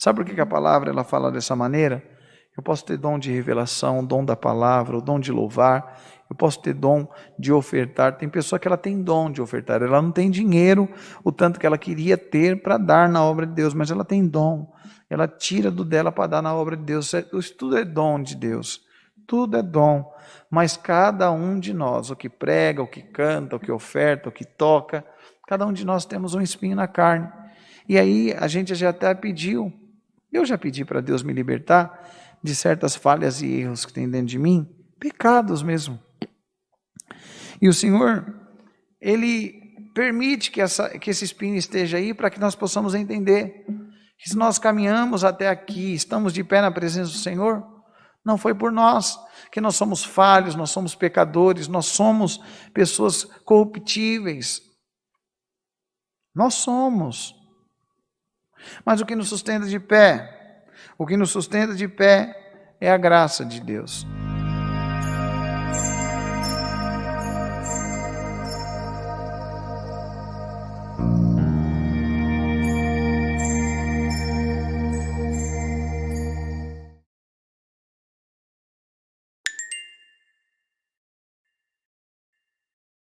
Sabe por que a palavra ela fala dessa maneira? Eu posso ter dom de revelação, dom da palavra, o dom de louvar, eu posso ter dom de ofertar. Tem pessoa que ela tem dom de ofertar, ela não tem dinheiro, o tanto que ela queria ter para dar na obra de Deus, mas ela tem dom, ela tira do dela para dar na obra de Deus. Isso tudo é dom de Deus, tudo é dom, mas cada um de nós, o que prega, o que canta, o que oferta, o que toca, cada um de nós temos um espinho na carne. E aí a gente já até pediu, eu já pedi para Deus me libertar de certas falhas e erros que tem dentro de mim, pecados mesmo. E o Senhor, Ele permite que esse espinho esteja aí para que nós possamos entender que se nós caminhamos até aqui, estamos de pé na presença do Senhor, não foi por nós, que nós somos falhos, nós somos pecadores, nós somos pessoas corruptíveis. Nós somos. Mas o que nos sustenta de pé? O que nos sustenta de pé é a graça de Deus.